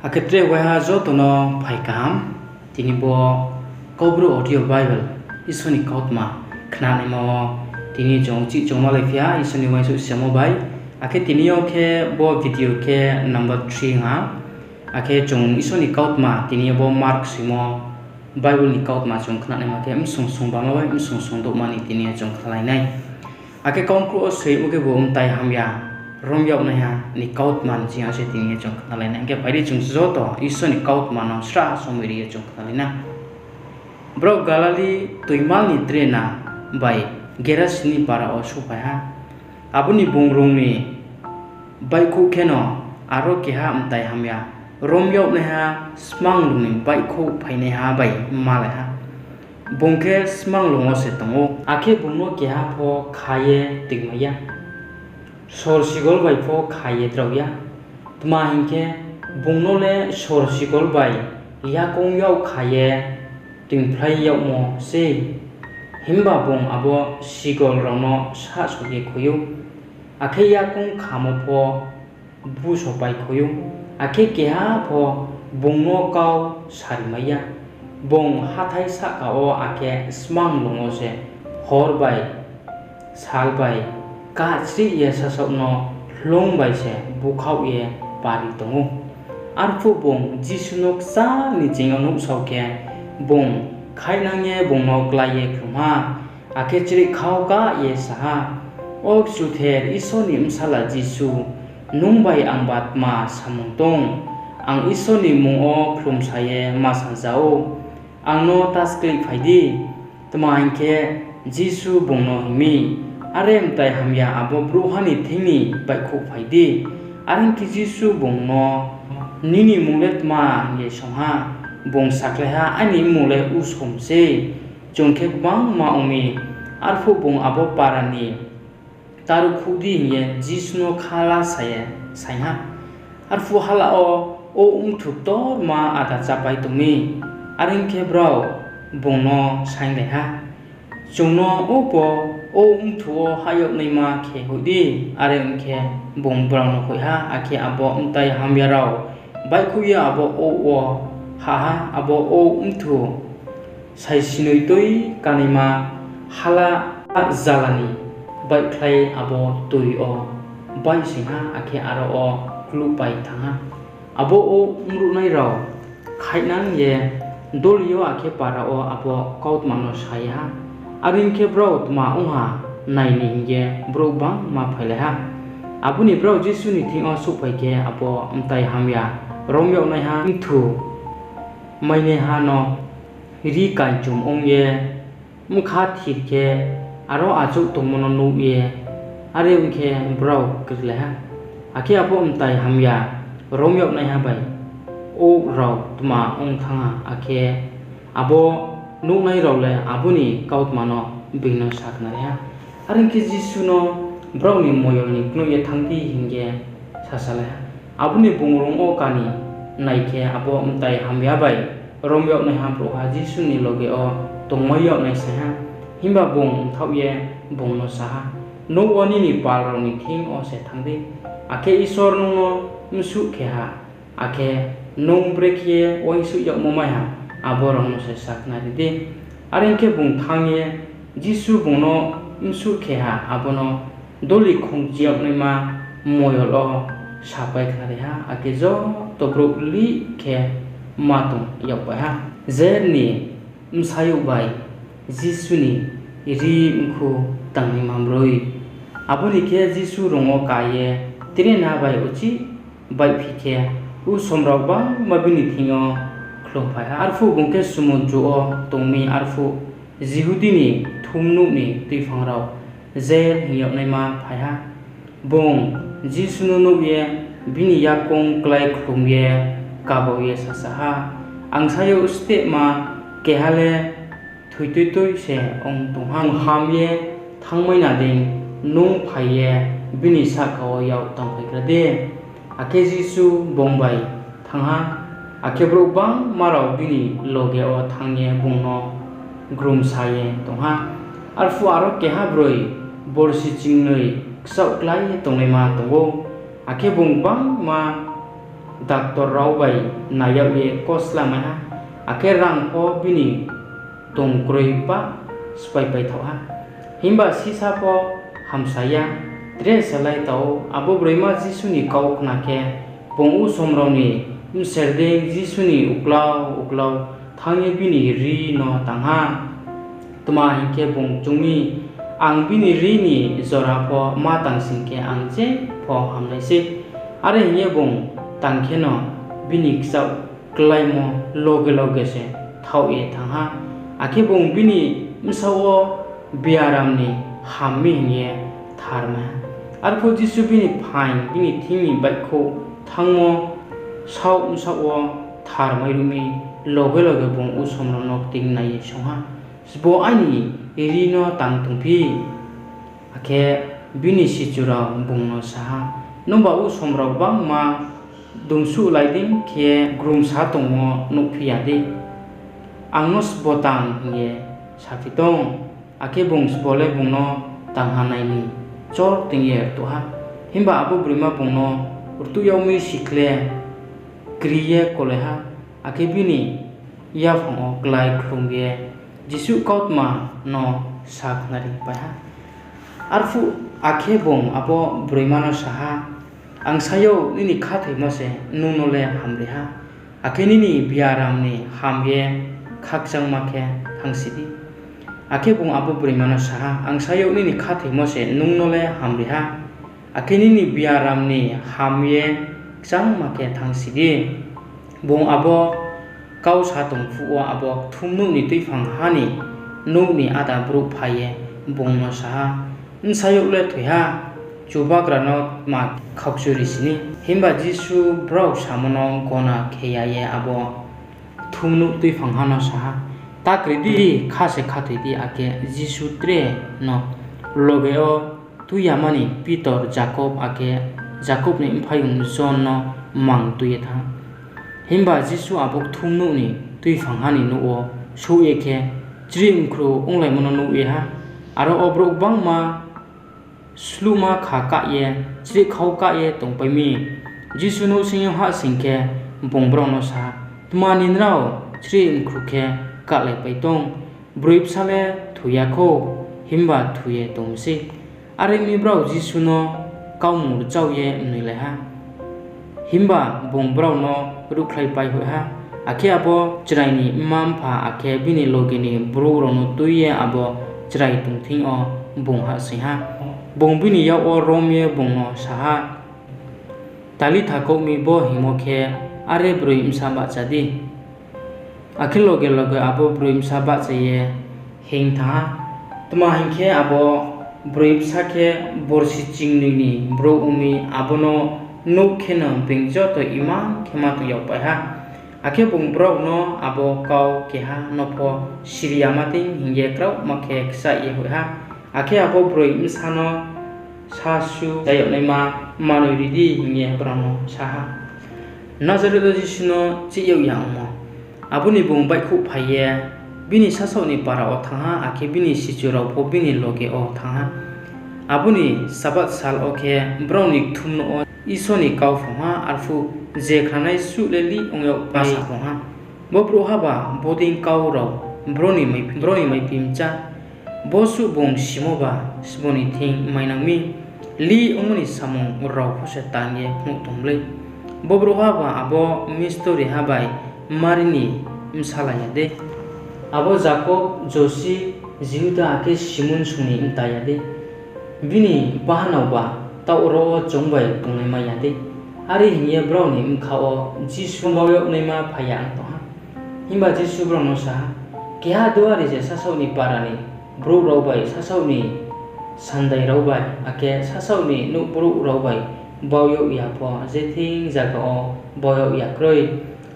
Aketre waha jo tono phaikam tini bo kobro audio bible isoni kautma khna mo tini jongchi jongma lefia isoni waisu samo bai ake tini ke bo video ke number 3 nga ake jong isoni kautma tini bo mark simo bible ni kautma jong khna ma ke sung sung ba ma bai sung do mani tini jong khlai nai ake kongkru sei uke bo tai hamya romyok na ha ni kautman jinga se tini jong khlai nai ke pai jong zoto isoni kautman no sra somiri jong khlai na bro galali tuimal ni trena bai geras ni para o supaya abuni bongrong ni bai ku keno aro ke ha mtai hamya romyok na ha smang lung ni bai ku phaine ha bai mala ha bongke smang lungo se tongo ake bungno ke ha pho khaye tingmaya sor sigol bai pho khaye drauya tma hinke bungno le sor sigol bai ya kong yau khaye tingplai yau mo se himba bong abo sigol rono sa soge khoyu ake ya kong khamo pho bu so bai khoyu ake ke ha pho bungno kau sarimaya bong hathai sa ka o ake smang lungo se hor bai sal bai ka chri ye sa so no long bai se bukhau ye pari tongu arfu bong jisunok sa ni jingonok sauke bong khainange bongno klaye khuma ake chri khau ka ye sa ok suther isoni msala jisu nungbai angbat ma samungtong ang isoni mungo khlumsaye ma sanjao angno tasklik phaidi tmainke jisu bongno himi arem tai hamya abo bruhani thini baikho phaidi arenki jisu bongno nini munglet ma ye somha bong sakleha ani mule usomse jongke bang ma umi arfu bong abo parani taru khudi ye jisno khala saye saiha arfu hala o umthuk tor ma ada chapai tumi arenke brau bongno saingleha jongno opo o umthuo hayok neima khe hudi arenke bong brau no khoiha ake abo umtai hamyarau baikuya abo o ha abo o umthu saisinoi toi kanima hala jalani bai khlai abo tui o bai singha ake aro o klu pai thanga abo o umru nai rao khainang ye dolio ake para o abo kaut mano saya arin ke bro tma ungha naini ye bro bang ma phale ha abuni bro jisu ni thingo supai ke abo umtai hamya romyo nai ha thu maine ha no ri kan chum ong ye mukha thir ke aro ajuk tomono nu ye are unke bro kirle ha ake abo umtai hamya romyo nai ha bai o raw tma ong thanga ake abo nu nai raw le abuni kaut mano bino sakna ya arin ke jisu no bro ni moyol ni knu ye thangti hinge sasale abuni bungrong o kani naike abo umtai hamya bai romyo nai ha pro ha jisu ni loge o tongmoyo nai sa himba bong thau ye bong no sa no wani ni pal ro ni thing o se thangdi ake isor no msu khe ha ake nong brek ye oi su yok momai ha abo rong no se sakna di arenke bong thangye jisu bong no msu khe ha abo no doli khong jiok nai ma moyol o sapai khare ha ake jo to bro li khe matung yok ba ha zerni msayu bai jisu ni ri mkhu tangni mamroi aboni ke jisu rongo kaye trena bai uchi bai phike u somrok ba mabini thingo khlomphai arfu bungke sumunju o tongmi arfu jihudini thumnu ni tifangrao zel hiyok naima phaiha bong jisunu no ye bini yakong klai khlumye kabo ye sasaha angsayo uste ma kehale thuitui se ong tonghang hamye thangmaina ding nung phaiye bini sakao yaw tangphai krade ake jisu bongbai thangha ake bro bang marau bini loge o thangye bungno grum saye tongha arfu aro keha broi borsi chingnoi ksau klai tongnai ma tongo ake bung bang ma doctor rau bai nayak ye kos lama ha ake rang po bini tongkroi pa spai pai thau ha himba sisa po hamsaya dress alai tau abo brema jisuni kau kna ke pongu somroni serde jisuni uklau thangi bini ri no tangha tuma hinke bong chungmi ang bini ri ni zora po ma tang singke ang che po hamnai se are hinge bong tangke no bini ksau klai mo loge se thau e thangha ake bong bini msawo biaram ni hammi hinge tharma arpo jisu bini phain bini thimi baikho thangmo sau msawo tharmai rumi loge bong usomno nok ting nai songha sbo ani irino tang tungpi ake bini sichura bungno saha nomba usomro bangma dungsu laiding ke grum sa tongo nokphiade angnos botang nge safitong ake bung sbole bungno tanghanai ni chor tingye to ha himba abu brima bungno urtu yaumi sikle kriye koleha ake bini ya phongo klai khlungye jisu kautma no saknari paha arfu ake bong abo brima saha ang sayo nini khathai mose nunole hamreha ake nini biaram ni hamye khakjang make hangsidi ake bong abo brima saha ang sayo nini khathai mose nunole hamreha ake nini biaram ni hamye jang make hangsidi bong abo kau satong fuwa abo thumnu ni tuifang hani nu ni ada bru phaye bongno saha nsayok le thuya chuba grano ma khakchuri sini himba jisu brau samono gona kheyaye abo thumnu tuifang hana saha takridi khase khathidi ake jisu tre no logeo tuyamani Peter Jacob ake Jacob ni phayung John no mang tuye tha himba jisu abok thumnu ni tuifang hani nu o su eke jring khru onglai mono nu e ha aro obrok bangma sluma khaka ye jri khauka ye tongpai mi jisu no sing ha singke bongbro no sa tmani nrao jri khru ke kale paitong brip sale thuyakho himba thuye tongsi are mi brau jisu no kaumur chauye nile ha himba bongbro no ruklai pai ho ha ake abo chraini mampha ake bini logini bro no tuye abo chrai tungthing o bongha si ha bongbini ya o romye bongno saha tali thako mi bo himokhe are broim saba chadi ake loge abo broim saba chaye hingtha tuma hingkhe abo broim sakhe borsi chingni bro umi abono nuk khena bingjo to iman khema to yapai ha ake bungbrok no abo kau keha nopo siriamating hingye krau makhe ksa ye ho ha ake abo broi insano sasu jayo nema manoridi hingye brano saha nazaredo jisno chiyo yangmo abuni bungbai khu phaye bini saso ni para o thanga ake bini sichura po bini loge o thanga abuni sabat sal oke brownik thumno o isoni kau phonga arfu je khanai su leli ongyo pasa phonga bobro haba boding kau ro broni mai pimcha bosu bong simoba siboni thing mainangmi li ongoni samong ro phose tangye phungtomle bobro haba abo mistori habai marini msala yade abo Jacob Josi Juda ake Simon suni intayade bini bahanauba tauro jongbai tungai mayade ari hingye browni mkhao jisu bayo nema phaya to ha himba jisu browno sa kya duari je sasauni parani bro robai sasauni sandai robai ake sasauni nu bro robai bayo ya po jething jagao bayo ya kroi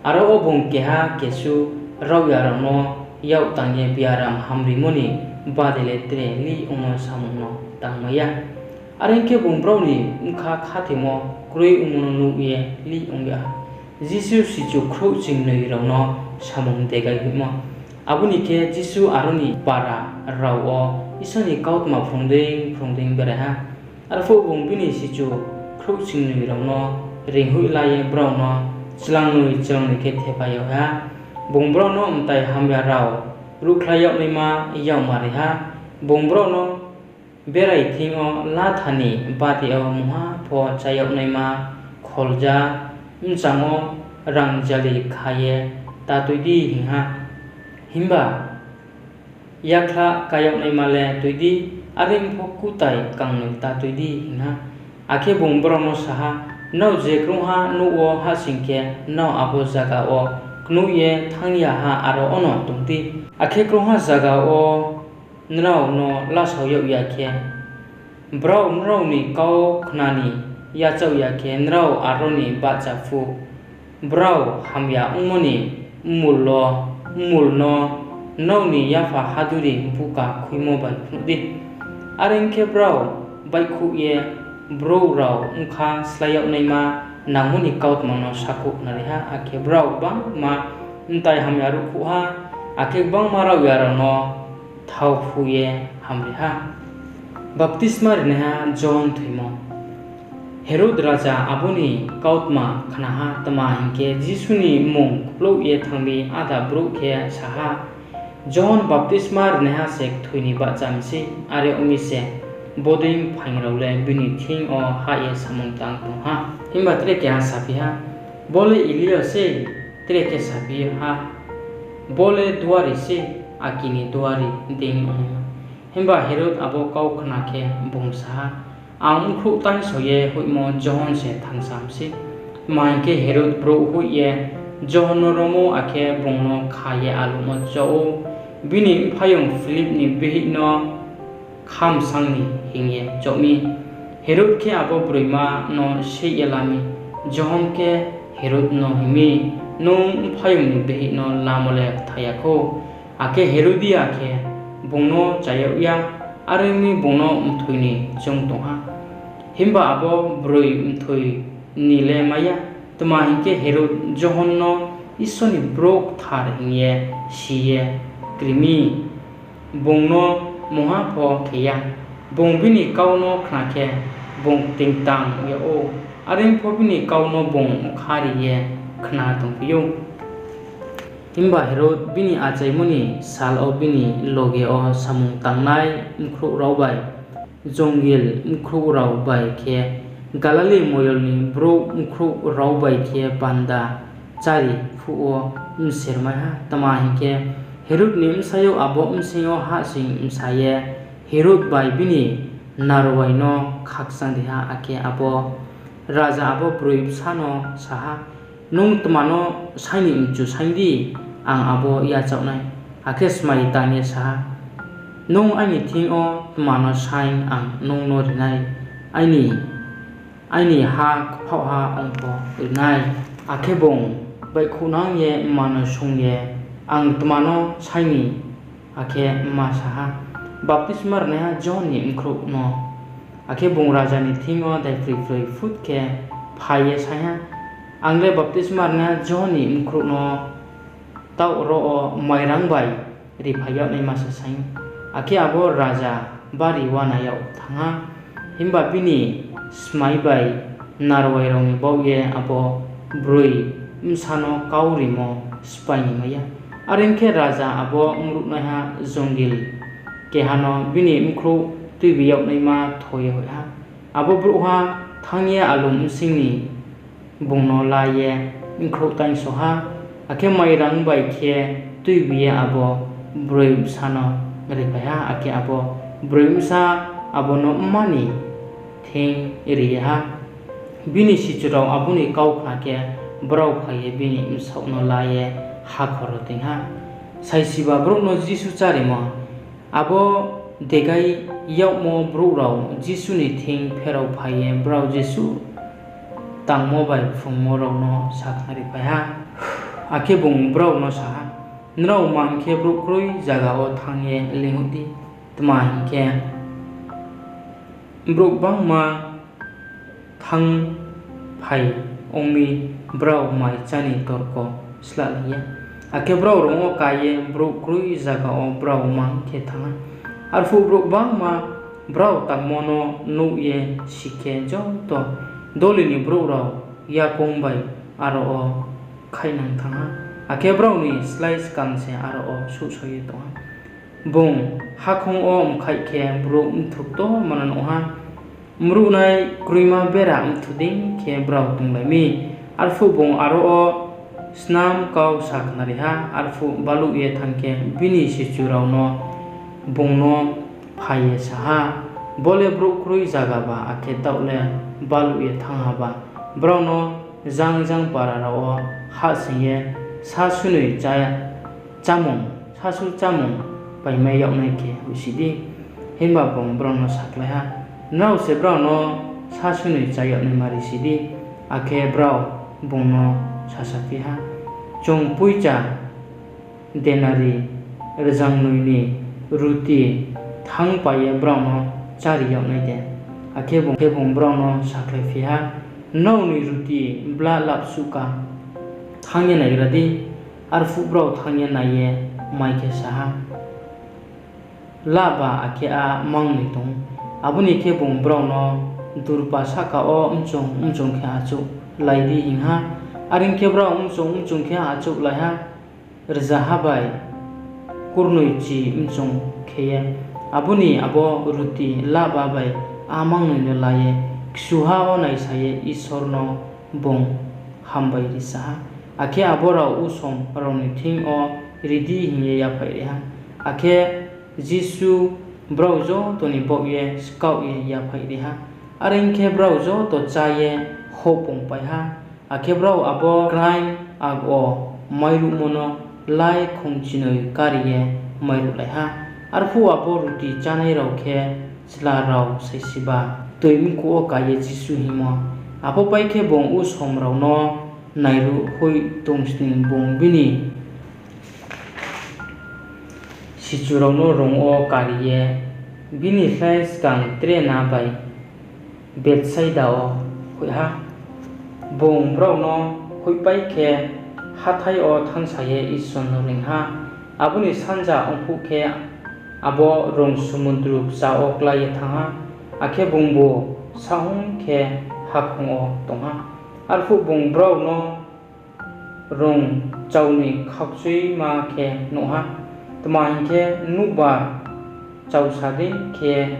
aro obong kya kesu rawya rano yau tangye biaram hamri moni badele tre li ongo samuno tangmaya arengke bungbrowni ungkha khathemo kroi umono nuye li ongya jisu sichu khro chingnoi rauno samung degai himo abuni ke jisu aroni para rawo isani kautma phongding beraha arfo bungbini sichu khro chingnoi rauno ring hui lai bro no chilang ni ke the pa yo ha bung bro no umtai ham ya rao ru khlai ni ma yaw ma ri ha bung bro no berai thing o la thani ba ti o muha pho chayo ni ma kholja chango rang jali khaye ta tu di hi ha himba yakha kayo ni ma le tu di aring pho kutai kang ni ta tu di hi ha akhe bung bro no saha no je krung ha nu o ha singke no abo jaga o knu ye thangya ha aro ono tungti akhe krung ha jaga o nrao no la so yo ya khe bro nrao ni kau khnani ya chau ya khe nrao aro ni ba cha fu bro hamya umoni mul no no ni ya fa haduri buka khuimo ban khudi aring khe bro bai khu ye bro rao ungkha slayo nei ma nangmuni kaut mano saku nari ha akhe bro bang ma ntai hamya ru khu ha akhe bang ma rao ya ro no thau phu ye hamri ha baptisma rene ha John thimo Herod raja abuni kautma khana ha tama hinke Jisuni mung lo ye thangbi ada bro khe saha John baptisma rene ha sek thuini ba jamsi are umi se boding phangrole bini thing o ha ye samung tang tu ha himba tre kya sapi ha bole Elia se tre ke sapi ha bole duari se akini duari ding himba Herod abo kau khna ke bungsa ang khu tan soye huimo John se thangsam se mai ke Herod bro hu ye John romo akhe bungno khaye alu mo jo bini phayong Philip ni behi no kham sangni hingye chomi Herod ke abo brima no se yelami John ke Herod no himi no phayong ni behi no lamole thayako ake Herodia ke bungno chayya aremi bungno umthuini jongtongha himba abo broi umthui nile maya tuma hinke Herod John no isoni brok thar hingye siye krimi bungno moha pho kheya bongbini kauno khnake bong tingtang ye o areng phobini kauno bong khari ye khna tongpiyo himba Herod bini achai muni sal o bini loge o samung tangnai mkhru rawbai jongil mkhru rawbai khe Galali moyolni bro mkhru rawbai khe banda chari fu o serma ha tama hinke Herod nim sayo abo msingo ha sing msaye Herod bai bini narwai no khaksang diha ake abo raja abo proib sano saha nung tmano saini imchu saindi ang abo ya chawnai ake smai tani saha nung ani thing o tmano sain ang nung no rinai aini ha phau ha ongpo rinai ake bong bai khunang ye mano sung ye ang tmano saini ake ma saha baptismar ne John ni mkhru no ake bong raja ni thingo dai free food ke phaye saya angle baptismar ne John ni mkhru no tau ro mairang bai ri phaya nei ma sai ake abo raja bari wana yau thanga himba bini smai bai narwai rong bauye abo broi msano kaurimo spaini maya aringke raja abo umruk ha jongil kehano bini mkhru tuibi yau nei ma thoye ha abo bruha thangya alum singni bungno laye mkhru tain soha ake mairang bai khe tuibi abo broim sano ripaya ake abo broim sa abo no mani thing iriha bini sichurau abuni kau khake brau khaye bini msauno laye ha khoroting ha saisiba brokno Jisu charimo abo degai yaukmo brorau Jisu ni thing pherau phaye brau Jisu tangmo bai phungmo rokno sakhari paya ake bung brau no sa nrau mangkhe brokroi jaga o thangye linguti tma hinke brok bangma thang phai ongmi brau mai chani torko slaliye ake brau rongo kaye brokroi jaga o brau mangkhe thanga arfu brok bangma brau tangmono nuye sikhe jong to dolini brorau yakong bai aro o khainang thanga ake brau ni slice kan se aro o su soye to bong hakong om khai ke bro thuk to manan oha mru nai krima bera thuding ke brau tung lai mi arfu bong aro o snam kau saknari ha arfu balu ye thangke bini sichu rau no bong no phaye saha bole bro krui jaga ba ake taule balu ye thanga ba brau no jang para rao ha singye sasunui jaya chamung sasu chamung pai mai yok nai ke usidi himba bong brau no sakla ha nau se brau no sasunui jaya nai mari sidi ake brau bong no sasapi ha chung puicha denari rejang nui ni ruti thang paye brau no chari yok nai de ake bong brau no sakla fi ha nau ni ruti bla lap suka thangye nai gradi arfu brau thangye nai mai ke saha laba ake a mang ni tong abuni ke bong brau no durpa saka o umchong ke achu laidi hingha aring ke brau umchong ke achu lai ha rza habai kurnui chi umchong ke abuni abo ruti laba bai amang ni laye ksuha o nai saye isor no bong hambai risa ake abora usom roni thing o ridi hinye ya phai ha ake jisu browzo toni bokye scout ye ya phai ha areng ke browzo to chaye hopong pai ha ake brow abo crime ago mairu mono lai khongchinoi kariye mairu lai ha arfu abo ruti chanai rau ke chla rau saisiba toim ko kaye jisu himo apo pai ke bong u som rau no nairu hoi tongsning bong bini sichu rau no rong o kariye bini face kang tre na bai bedside o hoi ha bong brau no hoi pai ke hathai o thangsaye ison no ring ha abuni sanja ongpu ke abo rong sumundru sa okla ye thanga ake bongbo sahung ke hakong o tongha arfu bong brau no rong chauni khaksui ma ke noha tma ke nuba chau sade ke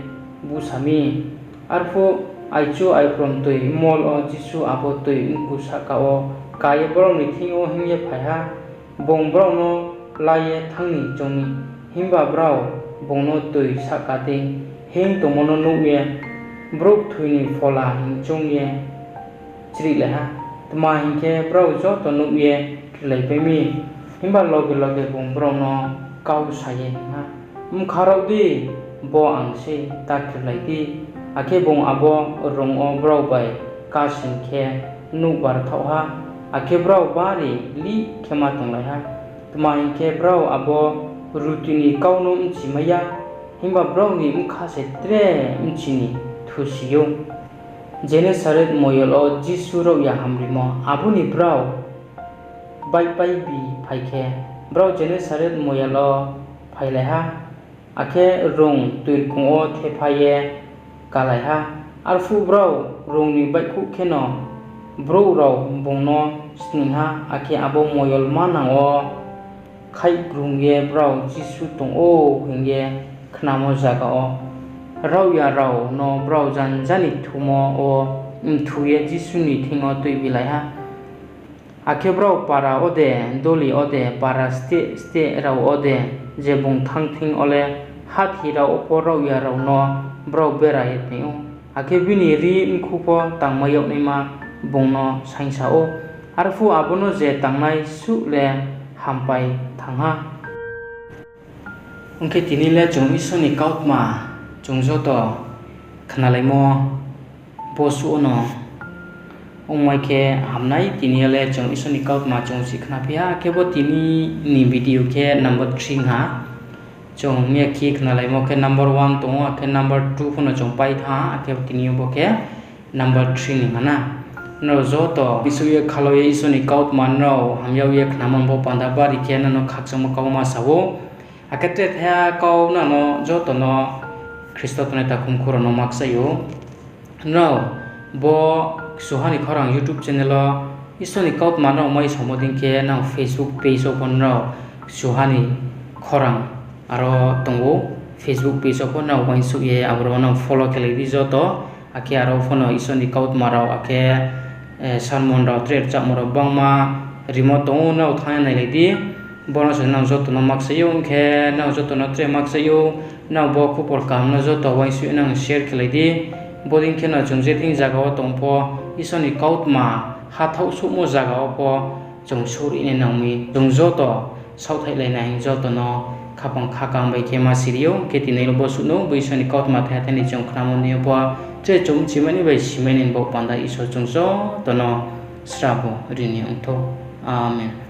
busami arfu aichu ai from toi mol o jisu abo toi ungku saka o kaye brau ni thingo hingye phaiha bong brau no laye thangni chongni himba brau bong no toi saka de heng tomono nuye brok thuini fola hing chongye chri leha tma hingke brau jo to nuye klei pemi himba loge bong brau no kau saye ha kharau di bo angse ta klei di ake bong abo rong o brau bai ka singke nu bar thauha ake brau bari li khema tonglai ha tma hingke brau abo rutini kauno chimaya himba brau ni mkha se tre mchini thusiyo jene saret moyol o jisu ro ya hamrimo abuni brau bai bi phaike brau jene saret moyol o phaile ha ake rong tuir kung o thephaye kalai ha arfu brau rong ni bai khu kheno bro rau bongno sninha ake abo moyol manang o khai grungye brau jisu tong o hingye khnamo jaga o rau ya rau no brau jan jani thumo o thuye jisu ni thingo tui bilai ha ake brau para ode doli ode para ste rau ode je bong thang thing ole hathi rau opo rau ya rau no brau bera he teu ake bini ri mkhupo tangmayok nima bongno saingsa o arfu abono je tangnai su le hampai thangha ongke tinile jong isoni kautma jongjo to khnalai mo bosu ono ongmai ke hamnai tinile jong isoni kautma jongsi khnapia kebo tini ni video ke number 3 ha jong me ki khnalai mo ke number 1 tongo ke number 2 phono jong pai tha ke tini bo ke number 3 ni mana no zo to bisuye khaloye isoni kautma no hamyau ye khnamon bo panda bari ke no khakchong kauma sawo akate thya kau na no jo to no kristo tone ta khumkhuro no maksayo no bo suhani khorang YouTube channel isoni kaut manro mai somodin ke na Facebook page open ro suhani khorang aro tongo Facebook page open na wain su ye abro na follow kele di joto ake aro phono isoni kaut maro ake salmon ro trade chak maro bangma remote tongo na uthai nai ledi bono se na joto na maksayo ke na joto na tre maksayo na bo khupor kam na joto wain su na share kele di boding ke na jongje ting jaga o tongpo isoni kaut ma hathau sumo jaga o po jong suri ne nangmi jong joto sauthai lai na joto no khapang khakang bai ke ma sirio ke tinai lo bosuno bisoni kaut ma tha thani jong khnamo ne po che jong chimani bai simenin bo panda iso jong jo to no srabo rini ongtho amen.